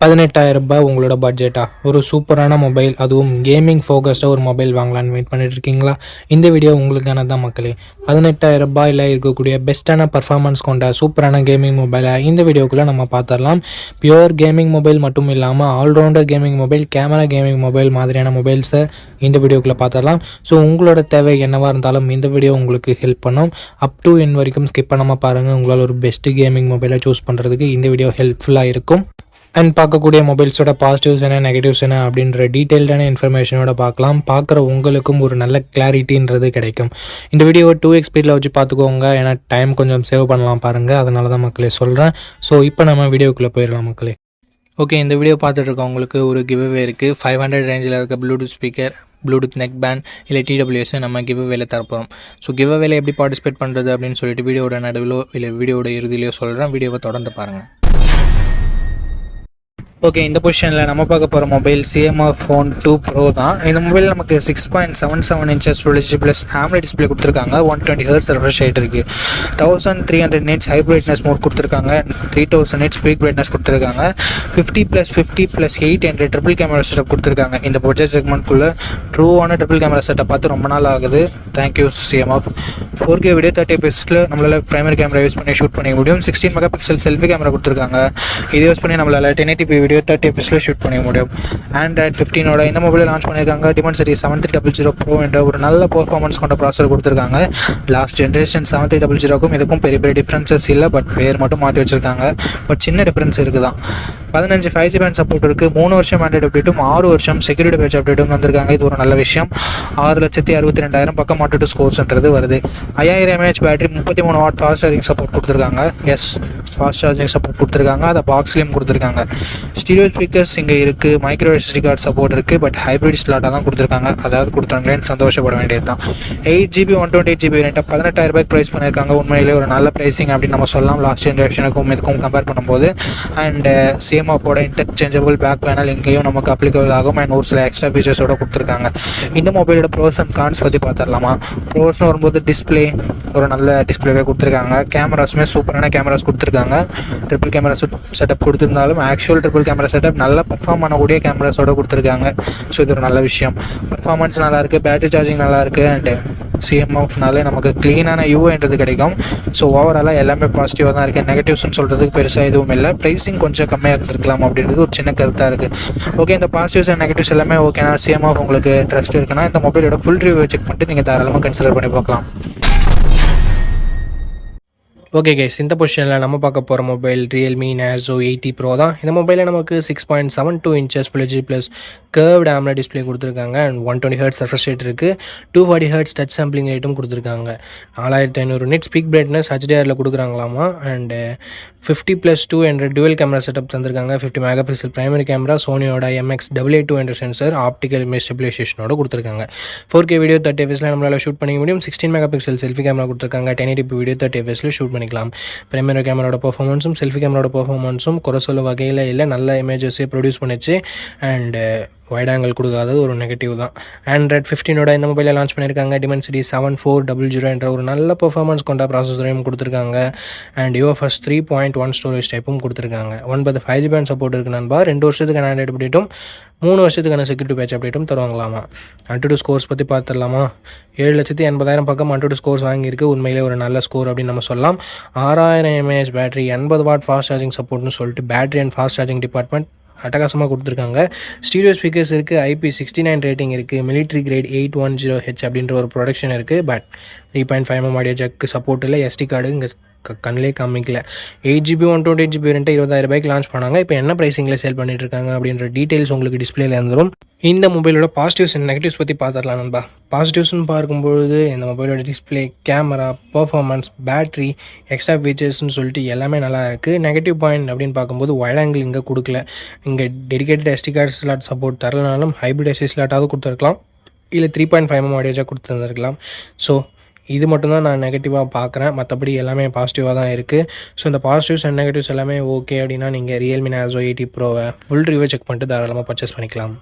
ரூபாய் உங்களோட பட்ஜெட்டா ஒரு சூப்பரான மொபைல், அதுவும் கேமிங் ஃபோக்கஸ்டாக ஒரு மொபைல் வாங்கலான்னு வெயிட் பண்ணிட்டு இருக்கீங்களா? இந்த வீடியோ உங்களுக்கான தான் மக்களே. ரூபாயில் இருக்கக்கூடிய பெஸ்ட்டான பர்ஃபார்மன்ஸ் கொண்ட சூப்பரான கேமிங் மொபைலை இந்த வீடியோக்குள்ளே நம்ம பார்த்துடலாம். பியூர் கேமிங் மொபைல் மட்டும் இல்லாமல் all rounder gaming mobile, camera gaming mobile மாதிரியான மொபைல்ஸை இந்த வீடியோக்குள்ளே பார்த்துடலாம். ஸோ உங்களோட தேவை என்னவாக இருந்தாலும் இந்த வீடியோ உங்களுக்கு ஹெல்ப் பண்ணும். அப் டு என் வரைக்கும் ஸ்கிப் பண்ணாமல் பாருங்கள். உங்களால் ஒரு பெஸ்ட்டு கேமிங் மொபைலை சூஸ் பண்ணுறதுக்கு இந்த வீடியோ ஹெல்ப்ஃபுல்லாக இருக்கும். அண்ட் பார்க்கக்கூடிய மொபைல்ஸோட பாசிட்டிவ்ஸ் என்ன, நெகட்டிவ்ஸ் என்ன அப்படின்ற டீட்டெயில்டான இன்ஃபர்மேஷனோட பார்க்கலாம். பார்க்குற உங்களுக்கும் ஒரு நல்ல கிளாரிட்டின்றது கிடைக்கும். இந்த வீடியோவை 2x ஸ்பீடில் வச்சு பார்த்துக்கோங்க, ஏன்னா டைம் கொஞ்சம் சேவ் பண்ணலாம் பாருங்கள். அதனால தான் மக்களே சொல்கிறேன். ஸோ இப்போ நம்ம வீடியோக்குள்ளே போயிடலாம் மக்களே. ஓகே, இந்த வீடியோ பார்த்துட்டு இருக்கவங்களுக்கு ஒரு கிவ்அவே இருக்குது. 500 ரேஞ்சில் இருக்க Bluetooth speaker, Bluetooth neck band இல்லை TWS நம்ம கிவ்அவேல தரப்போம். ஸோ கிவ்அவேல எப்படி பார்ட்டிசிபேட் பண்ணுறது அப்படின்னு சொல்லிட்டு வீடியோட நடுவிலோ இல்லை வீடியோட இறுதியிலையோ சொல்கிறேன். வீடியோவை தொடர்ந்து பாருங்கள். ஓகே, இந்த பொசிஷனில் நம்ம பார்க்க போகிற மொபைல் CMF Phone 2 Pro தான். இந்த மொபைல் நமக்கு 6.77 inches Full HD plus AMOLED display கொடுத்துருக்காங்க. 120 Hz ரெஃப்ரெஷ் ரேட் இருக்குது. 1300 nits ஹை பிரைட்னஸ் மோட் கொடுத்துருக்காங்க. 3000 nits பீக் பிரைட்னஸ் கொடுத்துருக்காங்க. 50+50+8 என்ற ட்ரிபிள் கேமரா செட்டப் கொடுத்துருக்காங்க. இந்த பட்ஜெட் செக்மெண்ட்குள்ளே ட்ரூவான ட்ரிபிள் கேமரா செட்டப் பார்த்து ரொம்ப நாள் ஆகுது. Thank you CMF. 4K video 30 fps நம்மளால் பிரைமரி கேமரா யூஸ் பண்ணி ஷூட் பண்ணிக்க முடியும். 16 MP செல்ஃபி கேமரா கொடுத்துருக்காங்க. இதை யூஸ் பண்ணி நம்மளால் 1080p வீடியோ 30 fps ஷூட் பண்ணிக்க முடியும். Android 15 இந்த மொபைலை லான்ச் பண்ணியிருக்காங்க. Dimensity 7300 Pro என்ற ஒரு நல்ல பெர்ஃபார்மன்ஸ் கொண்ட ப்ராசஸர் கொடுத்துருக்காங்க. லாஸ்ட் ஜென்ரேஷன் 7300க்கும் இதுக்கும் பெரிய பெரிய டிஃப்ரென்சஸ் இல்லை, பட் பேர் மட்டும் மாற்றி வச்சுருக்காங்க. பட் சின்ன டிஃப்ரென்ஸ் இருக்குது தான். 15 5G பேண்ட் சப்போர்ட் இருக்குது. 3 வருஷம் ஆண்ட்ராய்டு அப்டேட்டும் 6 வருஷம் செக்யூரிட்டி பேட்ச் அப்டேட்டும் வந்திருக்காங்க. இது ஒரு நல்ல விஷயம். 6,62,000 பக்கம் மாட்டு ஸ்கோர்ஸ்ன்றது வருது. 5000 mAh battery, 33 what fast charging support கொடுத்துருக்காங்க. ஃபாஸ்ட் சார்ஜிங் சப்போர்ட் கொடுத்துருக்காங்க. அதை பாக்ஸ்லேயும் கொடுத்துருக்காங்க. ஸ்டீரியோ ஸ்பீக்கர்ஸ் இங்கே இருக்குது. மைக்ரோ SD கார்டு சப்போர்ட் இருக்குது. பட் ஹைப்ரிட் ஸ்லாட்டாக தான் கொடுத்துருக்காங்க. அதாவது கொடுத்தாங்களேன்னு சந்தோஷப்பட வேண்டியது தான். 8GB 128GB வேரியண்ட்டை 18,000 ரூபாய்க்கு ப்ரைஸ் பண்ணியிருக்காங்க. உண்மையிலே ஒரு நல்ல ப்ரைஸிங் அப்படின்னு நம்ம சொல்லலாம். லாஸ்ட் ஜென்ரேஷனுக்கும் இதுக்கும் கம்பேர் பண்ணும்போது. அண்ட் CMF-ஓட இன்டர்சேஞ்சபிள் பேக் பேனல் இங்கேயும் நமக்கு அப்ளிகபிள் ஆகும். அண்ட் ஒரு சில எக்ஸ்ட்ரா ஃபீச்சர்ஸோட கொடுத்துருக்காங்க. இந்த மொபைலோட ப்ரோஸ் அண்ட் கான்ஸ் பற்றி பார்த்துடலாமா? ப்ரோஸ்னு வரும்போது டிஸ்பிளே ஒரு நல்ல டிஸ்பிளேவே கொடுத்துருக்காங்க. கேமராஸுமே சூப்பரான கேமராஸ் கொடுத்துருக்காங்க. ட்ரிபிள் கேமரா செட்டப் கொடுத்துருந்தாலும் ஆக்சுவல் ட்ரிபிள் கேமரா செட்டப் நல்லா பர்ஃபார்ம் பண்ணக்கூடிய கேமராஸோட கொடுத்துருக்காங்க. ஸோ இது ஒரு நல்ல விஷயம். பர்ஃபார்மன்ஸ் நல்லாயிருக்கு, பேட்டரி சார்ஜிங் நல்லாயிருக்கு. அண்ட் CMF-னாலே நமக்கு க்ளீனான யூஐன்றது கிடைக்கும். ஸோ ஓவராலாக எல்லாமே பாசிட்டிவாக தான் இருக்குது. நெகட்டிவ்ஸ்னு சொல்கிறதுக்கு பெருசாக எதுவும் இல்லை. ப்ரைஸிங் கொஞ்சம் கம்மியாக இருந்திருக்கலாம் அப்படின்றது ஒரு சின்ன கருத்தாக இருக்குது. ஓகே, இந்த பாசிட்டிவ்ஸ் அண்ட் நெகட்டிவ்ஸ் எல்லாமே ஓகேனா CMF உங்களுக்கு ட்ரஸ்ட் இருக்குன்னா இந்த மொபைலோட ஃபுல் ரிவ்யூ செக் பண்ணிட்டு நீங்கள் தாராளமாக கன்சிடர் பண்ணி பார்க்கலாம். ஓகே கைஸ், இந்த பொசிஷனில் நம்ம பார்க்க போகிற மொபைல் Realme Narzo 80 Pro தான். இந்த மொபைலில் நமக்கு 6.72 inches Full HD plus curved AMOLED display கொடுத்துருக்காங்க. அண்ட் 120 Hz ரெஃப்ரெஷ் ரேட் இருக்குது. 240 Hz டச் சாம்பிளிங் ரேட்டும் கொடுத்துருக்காங்க. 4500 nits பீக் பிரைட்னஸ் HDR கொடுக்குறாங்களாமா. அண்டு 50+2 என்ற டுவல் கேமரா செட்டப் தந்திருக்காங்க. 50 MP பிரைமரி கேமரா, சோனியோட MX882 என்ற சென்சர், ஆப்டிக்கல் இமேஜ் ஸ்டெபிலைசேஷனோட கொடுத்துருக்காங்க. 4K வீடியோ 30 fps நம்மளால் ஷூட் பண்ணிக்க முடியும். 16 MP செல்ஃபி கேமரா கொடுத்துருக்காங்க. 1080p வீடியோ 30 fps ஷூட் பண்ணிக்கலாம். பிரைமரி கேமராவோட பர்ஃபார்மன்ஸும் செல்ஃபி கேமராவோட பர்ஃபார்மன்ஸும் குறை சொல்ல வகையில் இல்லை, நல்ல இமேஜஸே ப்ரொடியூஸ் பண்ணிச்சு. அண்டு வைட் ஆங்கிள் கொடுக்காதது ஒரு நெகட்டிவ் தான். Android 15 இந்த மொபைலை லான்ச் பண்ணியிருக்காங்க. Dimensity 7400 என்ற ஒரு நல்ல பர்ஃபார்மன்ஸ் கொண்ட ப்ராசஸரையும் கொடுத்துருக்காங்க. அண்ட் UFS 3.1 ஸ்டோரேஜ் டைப்பும் கொடுத்துருக்காங்க. 9 5G பேண்ட் சப்போர்ட் இருக்குது நண்பா. 2 வருஷத்துக்கான ஆண்ட்ராய்டு அப்டேட்டும் 3 வருஷத்துக்கான செக்யூரிட்டி பேட்ச் அப்டேட்டும் தருவாங்களாமா. Antutu ஸ்கோர்ஸ் பற்றி பார்த்துடலாமா? 7,80,000 பக்கம் Antutu ஸ்கோர்ஸ் வாங்கியிருக்கு. உண்மையிலே ஒரு நல்ல ஸ்கோர் அப்படின்னு நம்ம சொல்லலாம். 6000 mAh battery, 80 watt fast charging சப்போர்ட்னு சொல்லிட்டு battery and fast charging department அட்டகாசமாக கொடுத்துருக்காங்க. ஸ்டீரியோ ஸ்பீக்கர்ஸ் இருக்குது. IP69 ரேட்டிங் இருக்குது. மிலிட்ரி கிரேட் 810H அப்படின்ற ஒரு ப்ரொடக்ஷன் இருக்குது. But 3.5mm audio jack support இல்லை. SD கார்டு இங்கே கண்ணிலே காமிக்கல. 8GB 128GB வேரியண்ட்டை 20,000 ரூபாய்க்கு லான்ச் பண்ணாங்க. இப்போ என்ன ப்ரைஸிங்கில் சேல் பண்ணிட்டு இருக்காங்க அப்படின்ற டீட்டெயில்ஸ் உங்களுக்கு டிஸ்பிளேல இருந்துடும். இந்த மொபைலோட பாசிட்டிவ்ஸ் அண்ட் நெகட்டிவ்ஸ் பற்றி பார்த்துடலாம் நண்பா. பாசிட்டிவ்ஸ்னு பார்க்கும்பொழுது இந்த மொபைலோட display, camera, performance, battery, extra ஃபீச்சர்ஸ்னு சொல்லிட்டு எல்லாமே நல்லா இருக்குது. நெகட்டிவ் பாயிண்ட் அப்படின்னு பார்க்கும்போது வைட் ஆங்கிள் இங்கே கொடுக்கல. இங்கே dedicated SD card slot support தரலனாலும் ஹைப்ரிட் SD ஸ்லாட்டாவது கொடுத்துருக்கலாம், இல்லை 3.5mm ஆடியோ ஜாக் கொடுத்துருந்துருக்கலாம். ஸோ இது மட்டும்தான் நான் நெகட்டிவாக பார்க்குறேன். மற்றபடி எல்லாமே பாசிட்டிவாக தான் இருக்குது. ஸோ இந்த பாசிட்டிவ்ஸ் அண்ட் நெகட்டிவ்ஸ் எல்லாமே ஓகே அப்படின்னா நீங்கள் Realme Narzo 80 Pro full review check பண்ணிட்டு தாராளமாக பர்ச்சேஸ் பண்ணிக்கலாம்.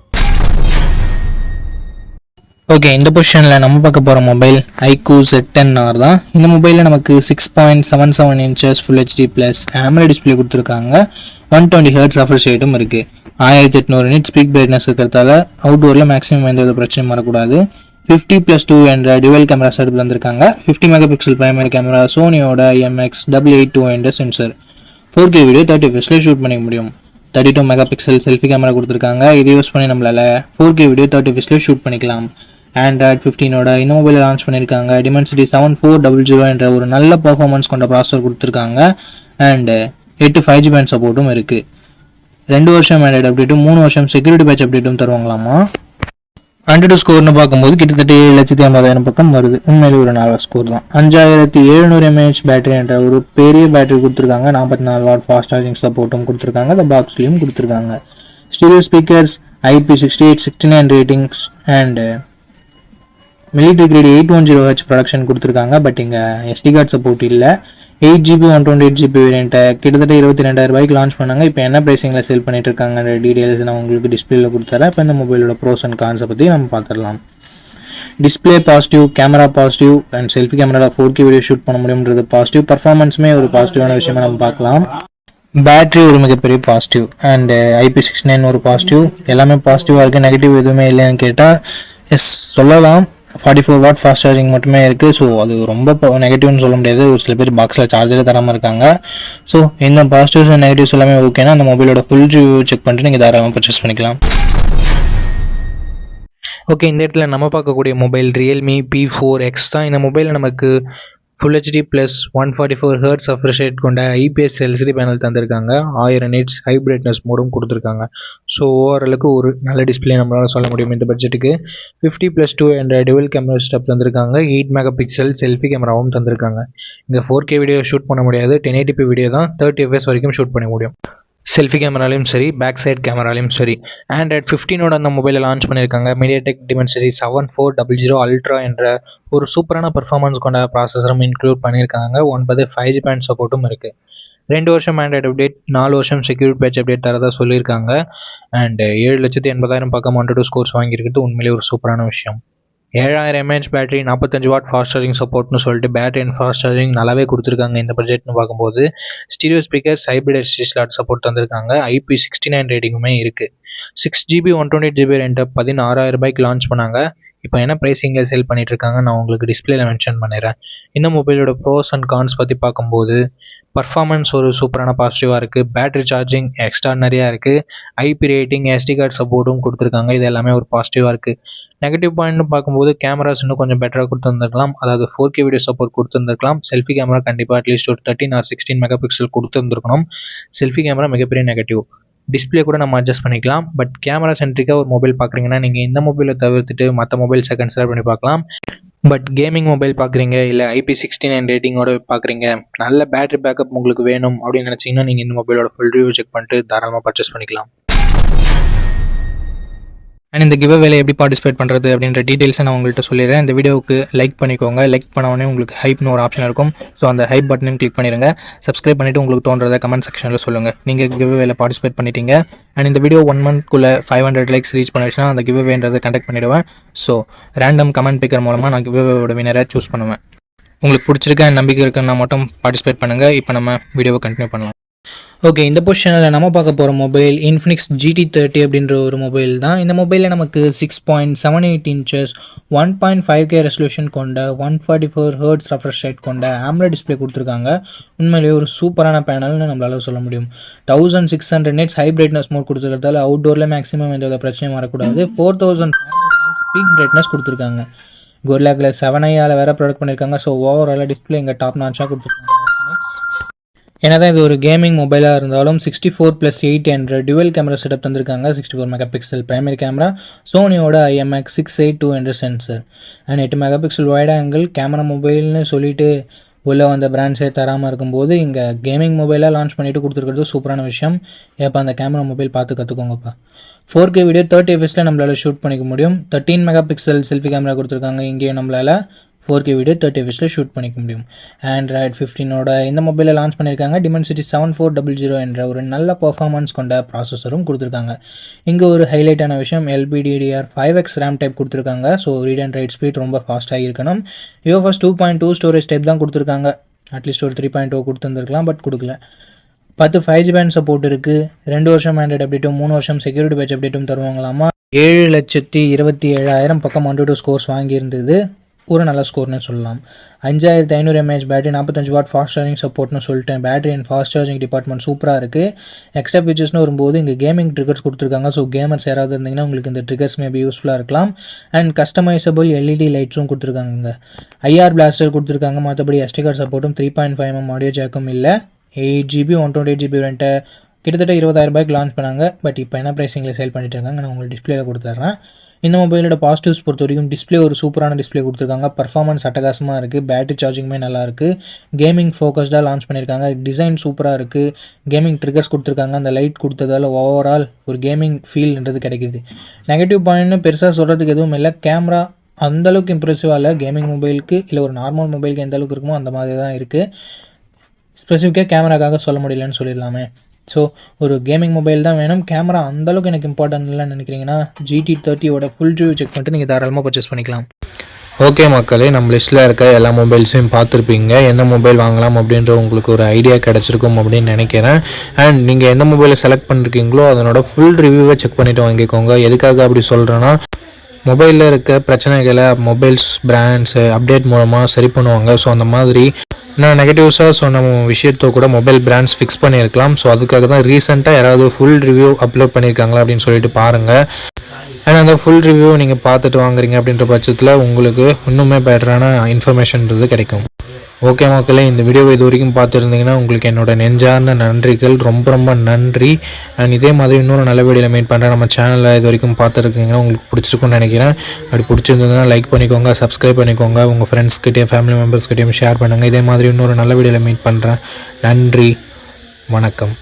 ஓகே, இந்த பொசிஷனில் நம்ம பார்க்க போகிற மொபைல் iQOO Z10R தான். இந்த மொபைலில் நமக்கு 6.77 inches full HD plus AMOLED display கொடுத்துருக்காங்க. 120 Hz ரெஃப்ரெஷ் ரேட்டும் இருக்குது. 1800 nits பீக் பிரைட்னஸ் இருக்கிறதால அவுட்டோரில் மேக்ஸிமம் எந்த ஒரு பிரச்சனையும் வரக்கூடாது. 50+2 என்ற டுவல் கேமரா செட்டப் தந்திருக்காங்க. 50 MP பிரைமரி கேமரா, சோனியோட IMX882 என்ற sensor. 4K video 30 fps shoot பண்ணிக்க முடியும். 32 MP செல்ஃபி கேமரா கொடுத்துருக்காங்க. இதை யூஸ் பண்ணி நம்மளால் 4K வீடியோ 30 fps ஷூட் பண்ணிக்கலாம். Android 15ஓட இந்த மொபைலை லான்ச் பண்ணியிருக்காங்க. Dimensity 7400 என்ற ஒரு நல்ல பர்ஃபார்மன்ஸ் கொண்ட ப்ராசஸர் கொடுத்துருக்காங்க. அண்ட் 8 5G பேண்ட் சப்போர்ட்டும் இருக்குது. 2 வருஷம் ஆண்ட்ராய்டு அப்டேட்டும் 3 வருஷம் செக்யூரிட்டி பேட்ச் அப்டேட்டும் தருவாங்களாமா. ஆண்ட்ராய்டு ஸ்கோர்னு பார்க்கும்போது கிட்டத்தட்ட 7,50,000 பக்கம் வருது. உண்மையிலே ஒரு நல்ல ஸ்கோர் தான். 5700 mAh பேட்டரி என்ற ஒரு பெரிய பேட்டரி கொடுத்துருக்காங்க. 44 வாட் ஃபாஸ்ட் சார்ஜிங் சப்போர்ட்டும் கொடுத்துருக்காங்க. இந்த பாக்ஸ்லையும் கொடுத்துருக்காங்க. Stereo speakers, IP6869 ratings and military great 810Hz production கொடுத்துருக்காங்க. பட் இங்கே SD கார்டு சப்போர்ட் இல்லை. 8GB 128GB வேரியண்ட்டை கிட்டத்தட்ட 22,000 ரூபாய்க்கு லான்ச் பண்ணாங்க. இப்போ என்ன ப்ரைஸிங்கில் சேல் பண்ணிட்டு இருக்காங்க டீடைல்ஸ் நான் உங்களுக்கு டிஸ்பிளேல கொடுத்துறேன். இப்போ இந்த மொபைலோட ப்ரோஸ் அண்ட் கான்ஸை பற்றி நம்ம பார்த்துடலாம். Display positive, camera positive and selfie கேமராவில் 4K வீடியோ ஷூட் பண்ண முடியும்ன்றது பாசிட்டிவ். பர்ஃபார்மன்ஸுமே ஒரு பாசிட்டிவான விஷயமா நம்ம பார்க்கலாம். பேட்டரி ஒரு மிகப்பெரிய பாசிட்டிவ் அண்ட் IP69 ஒரு பாசிட்டிவ். எல்லாமே பாசிட்டிவாக இருக்குது. நெகட்டிவ் எதுவுமே இல்லைன்னு கேட்டால் எஸ் சொல்லலாம். 44 வாட் ஃபாஸ்ட் சார்ஜிங் மட்டுமே இருக்குது. ஸோ அது ரொம்ப நெகட்டிவ்னு சொல்ல முடியாது. ஒரு சில பேர் பாக்ஸில் சார்ஜரே தராமல் இருக்காங்க. ஸோ இந்த பாசிட்டிவ்ஸ் அண்ட் நெகட்டிவ்ஸ் எல்லாமே ஓகேனா அந்த மொபைலோட ஃபுல் ரிவ்யூ செக் பண்ணிட்டு நீங்கள் தாராளமாக பர்ச்சேஸ் பண்ணிக்கலாம். ஓகே, இந்த இடத்துல நம்ம பார்க்கக்கூடிய மொபைல் Realme P4X தான். இந்த மொபைலில் நமக்கு full HD plus 144 Hz refresh rate கொண்ட IPS LCD பேனல் தந்திருக்காங்க. 1000 nits ஹை பிரைட்னஸ் மோடும் கொடுத்துருக்காங்க. ஸோ ஓவராலுக்கு ஒரு நல்ல டிஸ்பிளே நம்மளால் சொல்ல முடியும் இந்த பட்ஜெட்டுக்கு. 50+2 என்ற டுவல் கேமரா செட்டப் தந்திருக்காங்க. 8 MP செல்ஃபி கேமராவும் தந்திருக்காங்க. இங்கே 4K வீடியோ ஷூட் பண்ண முடியாது. 1080p வீடியோ தான் 30 fps வரைக்கும் ஷூட் பண்ண முடியும். செல்ஃபி கேமராலையும் சரி, பேக் சைட் கேமராலையும் சரி. Android 15ஓட அந்த மொபைலை லான்ச் பண்ணியிருக்காங்க. MediaTek Dimensity 7400 Ultra என்ற ஒரு சூப்பரான பெர்ஃபார்மன்ஸ் கொண்ட ப்ராசஸரும் இன்க்ளூட் பண்ணியிருக்காங்க. 9 5G பேண்ட் சப்போர்ட்டும் இருக்குது. 2 வருஷம் ஆண்ட்ராய்டு அப்டேட், 4 வருஷம் செக்யூரிட்டி பேட்ச் அப்டேட் தரதா சொல்லியிருக்காங்க. அண்ட் 7,80,000 பக்கம் 102 ஸ்கோர்ஸ் வாங்கியிருக்கிறது உண்மையிலே ஒரு சூப்பரான விஷயம். 7000 mAh battery, 45 watt fast charging சப்போர்ட்னு சொல்லிட்டு பேட்டரி அண்ட் ஃபாஸ்ட் சார்ஜிங் நல்லாவே கொடுத்துருக்காங்க இந்த பட்ஜெட்னு பார்க்கும்போது. Stereo speakers, hybrid SD slot support தந்திருக்காங்க. IP69 ரேட்டிங்குமே இருக்குது. 6GB 128GB ரெண்ட்டை 16,000 ரூபாய்க்கு லான்ச் பண்ணாங்க. இப்போ என்ன ப்ரைஸிங்கில் சேல் பண்ணிட்டு இருக்காங்க நான் உங்களுக்கு டிஸ்பிளேல மென்ஷன் பண்ணிடுறேன். இந்த மொபைலோட ப்ரோஸ் அண்ட் கான்ஸ் பற்றி பார்க்கும்போது பர்ஃபார்மன்ஸ் ஒரு சூப்பரான பாசிட்டிவாக இருக்குது. பேட்டரி சார்ஜிங் எக்ஸ்ட்ரானரியாக இருக்குது. IP ரேட்டிங், SD கார்டு சப்போர்ட்டும் கொடுத்துருக்காங்க. இது எல்லாமே ஒரு பாசிட்டிவாக இருக்குது. நெகட்டிவ் பாயிண்ட்னு பார்க்கும்போது கேமராஸ் இன்னும் கொஞ்சம் பெட்டராக கொடுத்துருந்துருக்கலாம். அதாவது 4K வீடியோ சப்போர்ட் கொடுத்துருந்துருக்கலாம். செல்ஃபி கேமரா கண்டிப்பாக அட்லீஸ்ட் ஒரு 13 or 16 MP கொடுத்துருந்துருக்கணும். செல்ஃபி கேமரா மிகப்பெரிய நெகட்டிவ். டிஸ்பிளே கூட நம்ம அட்ஜஸ்ட் பண்ணிக்கலாம். பட் கேமரா சென்ட்ரிக்காக ஒரு மொபைல் பார்க்குறீங்கன்னா நீங்கள் இந்த மொபைலை தவிர்த்துட்டு மற்ற மொபைல்ஸை கன்சிடர் பண்ணி பார்க்கலாம். பட் கேமிங் மொபைல் பார்க்குறீங்க, இல்லை IP69 ரேட்டிங்கோட பார்க்குறீங்க, நல்ல பேட்டரி பேக்கப் உங்களுக்கு வேணும் அப்படின்னு நினச்சிங்கன்னா நீங்கள் இந்த மொபைலோட ஃபுல் ரிவ்யூ செக் பண்ணிட்டு தாராளமாக பர்ச்சேஸ் பண்ணிக்கலாம். அண்ட் இந்த கிவ் அவேல எப்படி பார்ட்டிசிபேட் பண்ணுறது அப்படின்ற டீட்டெயில்ஸை நான் உங்கள்கிட்ட சொல்லிடுறேன். இந்த வீடியோவுக்கு லைக் பண்ணிக்கோங்க. லைக் பண்ண உடனே உங்களுக்கு ஹைப்னு ஒரு ஆப்ஷன் இருக்கும். ஸோ அந்த ஹைப் பட்டனையும் கிளிக் பண்ணிடுங்க. சப்ஸ்கிரைப் பண்ணிவிட்டு உங்களுக்கு தோன்றதை கமெண்ட் செக்ஷனில் சொல்லுங்கள். நீங்கள் கிவ் அவேல பார்ட்டிசிபேட் பண்ணிட்டீங்க. அண்ட் இந்த வீடியோ 1 monthக்குள்ளே 500 likes ரீச் பண்ணிடுச்சுன்னா அந்த கிவ் அவேன்றதை கண்டக்ட் பண்ணிவிடுவேன். ஸோ ரேண்டம் கமெண்ட் பிக்கர் மூலமாக நான் கிவ் அவேவோட வினரை சூஸ் பண்ணுவேன். உங்களுக்கு பிடிச்சிருக்க நம்பிக்கை இருக்குன்னா மட்டும் பார்ட்டிசிபேட் பண்ணுங்கள். இப்போ நம்ம வீடியோவை கண்டினியூ பண்ணலாம். ஓகே, இந்த பொசிஷனில் நம்ம பார்க்க போகிற மொபைல் Infinix GT30 அப்படின்ற ஒரு மொபைல் தான். இந்த மொபைலில் நமக்கு 6.78 inches 1.5K ரெசல்யூஷன் கொண்ட 144 Hz ரெஃப்ரெஷ் ரேட் கொண்ட AMOLED டிஸ்பிளே கொடுத்துருக்காங்க. உண்மையிலேயே ஒரு சூப்பரான பேனல்னு நம்மளால சொல்ல முடியும். 1600 nits ஹை பிரைட்னஸ் மோட் கொடுத்துருக்கிறதால அவுட்டோரில் மேக்ஸிமம் எந்த பிரச்சனையும் வரக்கூடாது. 4500 பீக் பிரைட்னஸ் கொடுத்துருக்காங்க. Gorilla Glass 7i வேறு ப்ரொடக்ட் பண்ணியிருக்காங்க. ஸோ ஓவராலாக டிஸ்பிளே இங்கே டாப் நாச்சாக கொடுத்துருக்காங்க. ஏன்னாதான் இது ஒரு கேமிங் மொபைலாக இருந்தாலும் 64+8 என்ற டுவல் கேமரா செட்டப் தந்திருக்காங்க. 64 MP பிரைமரி கேமரா, சோனியோட IMX682 என்ற sensor and 8 MP wide angle camera மொபைல்னு சொல்லிட்டு உள்ளே வந்த பிராண்ட்ஸே தராமல் இருக்கும்போது இங்கே கேமிங் மொபைலாக லான்ச் பண்ணிவிட்டு கொடுத்துருக்கிறது சூப்பரான விஷயம். ஏப்பா அந்த கேமரா மொபைல் பார்த்து கற்றுக்கோங்கப்பா. 4K வீடியோ 30 fps நம்மளால் ஷூட் பண்ணிக்க முடியும். 13 MP செல்ஃபி கேமரா கொடுத்துருக்காங்க. இங்கேயும் நம்மளால் 4K வீடியோ 30 fps ஷூட் பண்ணிக்க முடியும். Android 15ஓட இந்த மொபைலை லான்ச் பண்ணியிருக்காங்க. Dimensity 7400 என்ற ஒரு நல்ல பர்ஃபார்மன்ஸ் கொண்ட ப்ராசஸரும் கொடுத்துருக்காங்க. இங்கே ஒரு ஹைலைட்டான விஷயம் LPDDR5X ரேம் டைப் கொடுத்துருக்காங்க. So read and right speed ரொம்ப ஃபாஸ்ட்டாக இருக்கணும். UFS 2.2 ஸ்டோரேஜ் டைப் தான் கொடுத்துருக்காங்க. அட்லீஸ்ட் ஒரு 3.0 கொடுத்துருந்துருக்கலாம், பட் கொடுக்கல. 10 5G பேண்ட் சப்போர்ட் இருக்குது. 2 வருஷம் ஆண்ட்ராய்டு அப்டேட்டும் 3 வருஷம் செக்யூரிட்டி பேட்ச் அப்டேட்டும் தருவாங்களாமா. 7,27,700 பக்கம் 1 to 2 ஸ்கோர்ஸ் வாங்கியிருந்தது. ஒரு நல்ல ஸ்கோர்னு சொல்லலாம். 5500 mAh battery, 45 watt fast charging சப்போர்ட்னு சொல்லிட்டேன். Battery and fast charging department சூப்பராக இருக்குது. எக்ஸ்ட்ரா ஃபீச்சர்ஸ்னு வரும்போது இங்கே கேமிங் ட்ரிகர்ஸ் கொடுத்துருக்காங்க. ஸோ கேமர்ஸ் யாராவது இருந்தீங்கன்னா உங்களுக்கு இந்த ட்ரிகர்ஸ் மேபி யூஸ்ஃபுல்லாக இருக்கலாம். அண்ட் கஸ்டமைசபிள் LED லைட்ஸும் கொடுத்துருக்காங்க. IR பிளாஸ்டர் கொடுத்துருக்காங்க. மற்றபடி SD கார்டு சப்போர்ட்டும் 3.5mm ஆடியோ ஜாக்கும் இல்லை. 8GB 128GB வேரியண்ட்டை கிட்டத்தட்ட 20,000 ரூபாய்க்கு லான்ச் பண்ணாங்க. பட் இப்போ என்ன ப்ரைஸிங்கில் சேல் பண்ணிட்டு இருக்காங்க, நான் உங்களுக்கு டிஸ்பிளேல கொடுத்துட்றேன். இந்த மொபைலோட பாசிட்டிவ்ஸ் பொறுத்த வரைக்கும் டிஸ்பிளே ஒரு சூப்பரான டிஸ்பிளே கொடுத்துருக்காங்க. பர்ஃபார்மன்ஸ் அட்டகாசமாக இருக்குது. பேட்டரி சார்ஜிங்குமே நல்லாயிருக்கு. கேமிங் ஃபோக்கஸ்டாக லான்ச் பண்ணியிருக்காங்க. டிசைன் சூப்பராக இருக்குது. கேமிங் ட்ரிகர்ஸ் கொடுத்துருக்காங்க. அந்த லைட் கொடுத்ததால் ஓவரால் ஒரு கேமிங் ஃபீல்ன்றது கிடைக்கிது. நெகட்டிவ் பாயிண்ட்னு பெருசாக சொல்கிறதுக்கு எதுவும் இல்லை. கேமரா அந்தளவுக்கு இம்ப்ரெசிவாக இல்லை. கேமிங் மொபைலுக்கு இல்லை ஒரு நார்மல் மொபைலுக்கு எந்த அளவுக்கு இருக்குமோ அந்த மாதிரி தான் இருக்குது. ஸ்பெசிஃபிக்காக கேமராக்காக சொல்ல முடியலன்னு சொல்லிடலாமே. ஸோ ஒரு கேமிங் மொபைல் தான் வேணும். கேமரா அந்தளவுக்கு எனக்கு இம்பார்ட்டன்ட் இல்லைன்னு நினைக்கிறீங்கன்னா GT30ஓட ஃபுல் ரிவ்யூ செக் பண்ணிட்டு நீங்கள் தாராளமாக பர்ச்சேஸ் பண்ணிக்கலாம். ஓகே மக்களே, நம்ம லிஸ்ட்டில் இருக்க எல்லா மொபைல்ஸையும் பார்த்துருப்பீங்க. எந்த மொபைல் வாங்கலாம் அப்படின்ற உங்களுக்கு ஒரு ஐடியா கிடச்சிருக்கும் அப்படின்னு நினைக்கிறேன். அண்ட் நீங்கள் எந்த மொபைலை செலக்ட் பண்ணிருக்கீங்களோ அதனோட ஃபுல் ரிவ்யூவை செக் பண்ணிவிட்டு வாங்கிக்கோங்க. எதுக்காக அப்படி சொல்கிறேன்னா, மொபைலில் இருக்க பிரச்சனைகளை மொபைல்ஸ் பிராண்ட்ஸு அப்டேட் மூலமாக சரி பண்ணுவாங்க. ஸோ அந்த மாதிரி நான் நெகட்டிவ்ஸாக சொன்ன விஷயத்தை கூட மொபைல் பிராண்ட்ஸ் ஃபிக்ஸ் பண்ணியிருக்கலாம். ஸோ அதுக்காக தான் ரீசெண்டாக யாராவது ஃபுல் ரிவ்யூ அப்லோட் பண்ணியிருக்காங்களா அப்படின்னு சொல்லிட்டு பாருங்கள். அண்ட் அந்த ஃபுல் ரிவ்யூ நீங்கள் பார்த்துட்டு வாங்குறீங்க அப்படின்ற பட்சத்தில் உங்களுக்கு இன்னுமே பெட்டரான இன்ஃபர்மேஷன்றது கிடைக்கும். ஓகே மக்களே, இந்த வீடியோவை இது வரைக்கும் பார்த்துருந்தீங்கன்னா உங்களுக்கு என்னோட நெஞ்சார்ந்த நன்றிகள். ரொம்ப ரொம்ப நன்றி. அண்ட் இதே மாதிரி இன்னொரு நல்ல வீடியோவில் மீட் பண்ணுறேன். நம்ம சேனலில் இது வரைக்கும் பார்த்துருக்கீங்கன்னா உங்களுக்கு பிடிச்சிருக்குன்னு நினைக்கிறேன். அப்படி பிடிச்சிருந்ததுன்னா லைக் பண்ணிக்கோங்க, சப்ஸ்கிரைப் பண்ணிக்கோங்க, உங்கள் ஃப்ரெண்ட்ஸ்கிட்டையும் ஃபேமிலி மெம்பர்ஸ்கிட்டையும் ஷேர் பண்ணுங்கள். இதே மாதிரி இன்னொரு நல்ல வீடியோவில் மீட் பண்ணுறேன். நன்றி, வணக்கம்.